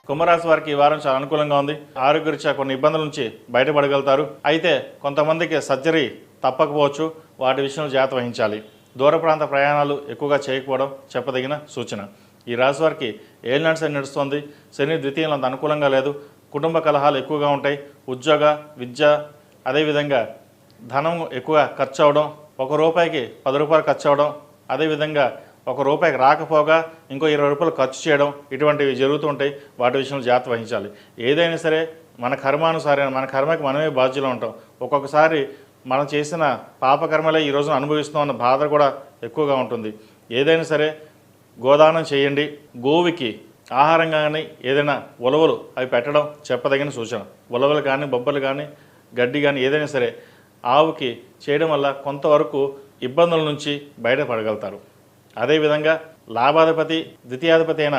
కుంభరాశి వారికి ఈ వారం చాలా అనుకూలంగా ఉంది. ఆరోగ్యరీత్యా కొన్ని ఇబ్బందుల నుంచి బయటపడగలుగుతారు. అయితే కొంతమందికి సర్జరీ తప్పకపోవచ్చు. వాటి విషయంలో జాగ్రత్త వహించాలి. దూర ప్రాంత ప్రయాణాలు ఎక్కువగా చేయకపోవడం చెప్పదగిన సూచన. ఈ రాశి వారికి ఏలినాటి శని నడుస్తోంది. శని ద్వితీయంలో అంత అనుకూలంగా లేదు. కుటుంబ కలహాలు ఎక్కువగా ఉంటాయి. ఉద్యోగ, విద్య, అదేవిధంగా ధనం ఎక్కువగా ఖర్చు అవడం, ₹1 ₹10 ఖర్చు అవడం, అదేవిధంగా ₹1 రాకపోగా ఇంకో ₹20 ఖర్చు చేయడం, ఇటువంటివి జరుగుతూ ఉంటాయి. వాటి విషయంలో జాగ్రత్త వహించాలి. ఏదైనా సరే మన కర్మానుసారం, మన కర్మకి మనమే బాధ్యులు ఉంటాం. ఒక్కొక్కసారి మనం చేసిన పాపకర్మలే ఈ రోజున అనుభవిస్తామన్న బాధ కూడా ఎక్కువగా ఉంటుంది. ఏదైనా సరే గోదానం చేయండి. గోవుకి ఆహారంగా కానీ ఏదైనా ఉలవలు అవి పెట్టడం చెప్పదగిన సూచన. ఉలవలు కానీ, బొబ్బలు కానీ, గడ్డి కానీ ఏదైనా సరే ఆవుకి చేయడం వల్ల కొంతవరకు ఇబ్బందుల నుంచి బయటపడగలుగుతారు. అదేవిధంగా లాభాధిపతి, ద్వితీయాధిపతి అయిన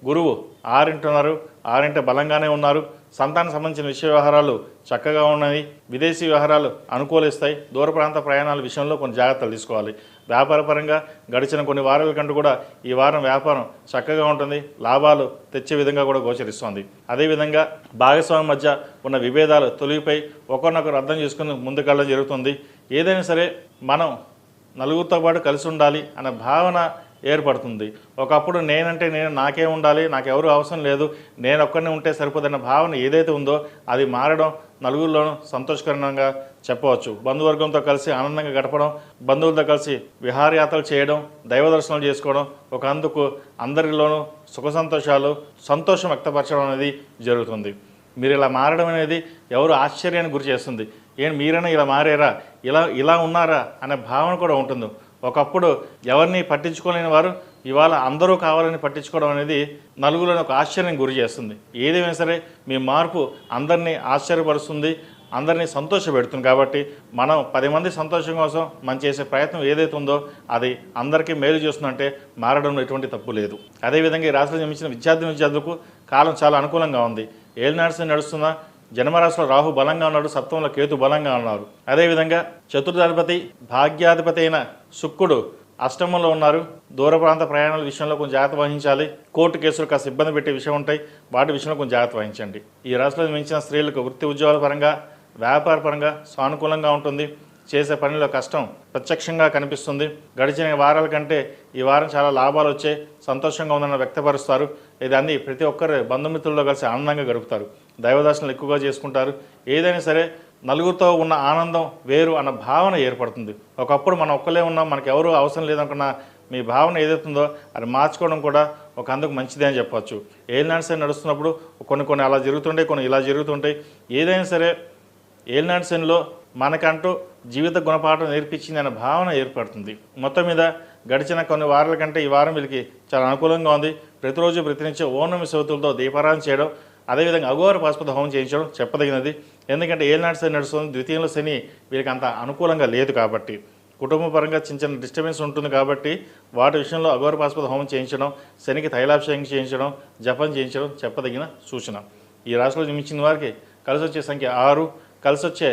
గురువు 6 ఉన్నారు. 6 బలంగానే ఉన్నారు. సంతానం సంబంధించిన విషయ వ్యవహారాలు చక్కగా ఉన్నాయి. విదేశీ వ్యవహారాలు అనుకూలిస్తాయి. దూర ప్రాంత ప్రయాణాల విషయంలో కొన్ని జాగ్రత్తలు తీసుకోవాలి. వ్యాపారపరంగా గడిచిన కొన్ని వారాల కంటూ కూడా ఈ వారం వ్యాపారం చక్కగా ఉంటుంది. లాభాలు తెచ్చే విధంగా కూడా గోచరిస్తోంది. అదేవిధంగా భాగస్వామి మధ్య ఉన్న విభేదాలు తొలగిపోయి ఒకరినొకరు అర్థం చేసుకుని ముందుకెళ్ళడం జరుగుతుంది. ఏదైనా సరే మనం నలుగురితో పాటు కలిసి ఉండాలి అనే భావన ఏర్పడుతుంది. ఒకప్పుడు నేనంటే నేను, నాకే ఉండాలి, నాకెవరు అవసరం లేదు, నేను ఒక్కరిని ఉంటే సరిపోదన్న భావన ఏదైతే ఉందో అది మారడం నలుగురిలోనూ సంతోషకరంగా చెప్పవచ్చు. బంధువర్గంతో కలిసి ఆనందంగా గడపడం, బంధువులతో కలిసి విహారయాత్రలు చేయడం, దైవ దర్శనాలు చేసుకోవడం, ఒక అందుకు అందరిలోనూ సుఖ సంతోషాలు, సంతోషం వ్యక్తపరచడం అనేది జరుగుతుంది. మీరు ఇలా మారడం అనేది ఎవరు ఆశ్చర్యానికి గురి చేస్తుంది. మీరైనా ఇలా మారారా, ఇలా ఉన్నారా అనే భావన కూడా ఉంటుంది. ఒకప్పుడు ఎవరిని పట్టించుకోలేని వారు ఇవాళ అందరూ కావాలని పట్టించుకోవడం అనేది నలుగురిని ఒక ఆశ్చర్యం గురి చేస్తుంది. ఏదైనా సరే మీ మార్పు అందరినీ ఆశ్చర్యపరుస్తుంది, అందరినీ సంతోషపెడుతుంది. కాబట్టి మనం 10 మంది సంతోషం కోసం మనం చేసే ప్రయత్నం ఏదైతే ఉందో అది అందరికీ మేలు చేస్తుందంటే మారడంలో ఎటువంటి తప్పు లేదు. అదేవిధంగా ఈ రాశిలో జన్మించిన విద్యార్థులకు కాలం చాలా అనుకూలంగా ఉంది. ఏలినాటి శని నడుస్తున్న జన్మరాశిలో రాహు బలంగా ఉన్నాడు. సప్తమంలో కేతు బలంగా ఉన్నారు. అదేవిధంగా చతుర్థాధిపతి, భాగ్యాధిపతి అయిన శుక్రుడు అష్టమంలో ఉన్నారు. దూర ప్రాంత ప్రయాణాల విషయంలో కొంచెం జాగ్రత్త వహించాలి. కోర్టు కేసులు కాస్త ఇబ్బంది పెట్టే విషయం ఉంటాయి. వాటి విషయంలో కొంచెం జాగ్రత్త వహించండి. ఈ రాశిలో మించిన స్త్రీలకు వృత్తి ఉద్యోగాల పరంగా, వ్యాపార పరంగా సానుకూలంగా ఉంటుంది. చేసే పనిలో కష్టం ప్రత్యక్షంగా కనిపిస్తుంది. గడిచిన వారాల కంటే ఈ వారం చాలా లాభాలు వచ్చాయి. సంతోషంగా ఉందని వ్యక్తపరుస్తారు. ఇది ప్రతి ఒక్కరు బంధుమిత్రులతో కలిసి ఆనందంగా గడుపుతారు. దైవదర్శనాలు ఎక్కువగా చేసుకుంటారు. ఏదైనా సరే నలుగురితో ఉన్న ఆనందం వేరు అన్న భావన ఏర్పడుతుంది. ఒకప్పుడు మనం ఒక్కలే ఉన్నాం, మనకు ఎవరు అవసరం లేదనుకున్న మీ భావన ఏదైతుందో అది మార్చుకోవడం కూడా ఒక అందుకు మంచిదే అని చెప్పవచ్చు. ఏలినాటి శని నడుస్తున్నప్పుడు కొన్ని అలా జరుగుతుంటాయి, కొన్ని ఇలా జరుగుతుంటాయి. ఏదైనా సరే ఏలినాటి శనిలో మనకంటూ జీవిత గుణపాఠం నేర్పించింది అనే భావన ఏర్పడుతుంది. మొత్తం మీద గడిచిన కొన్ని వారాల కంటే ఈ వారం వీళ్ళకి చాలా అనుకూలంగా ఉంది. ప్రతిరోజు ప్రతినిత్యం ఓనమి శివతులతో దీపారాధన చేయడం, అదేవిధంగా అఘోర పాశుపత హోమం చేయించడం చెప్పదగినది. ఎందుకంటే ఏలినాటి శని నడుస్తుంది. ద్వితీయంలో శని వీళ్ళకి అంత అనుకూలంగా లేదు కాబట్టి, కుటుంబ పరంగా చిన్న డిస్టర్బెన్స్ ఉంటుంది కాబట్టి వాటి విషయంలో అఘోర పాశుపత హోమం చేయించడం, శనికి తైలాభిషేకం చేయించడం, జపం చేయించడం చెప్పదగిన సూచన. ఈ రాశిలో జన్మించిన వారికి కలిసి వచ్చే సంఖ్య 6, కలిసి వచ్చే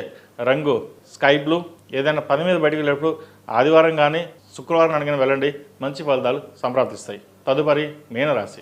రంగు స్కై బ్లూ. ఏదైనా పని మీద బయటకు వెళ్ళేటప్పుడు ఆదివారం కానీ శుక్రవారం అడిగిన వెళ్ళండి. మంచి ఫలితాలు సంప్రాప్తిస్తాయి. తదుపరి మీనరాశి.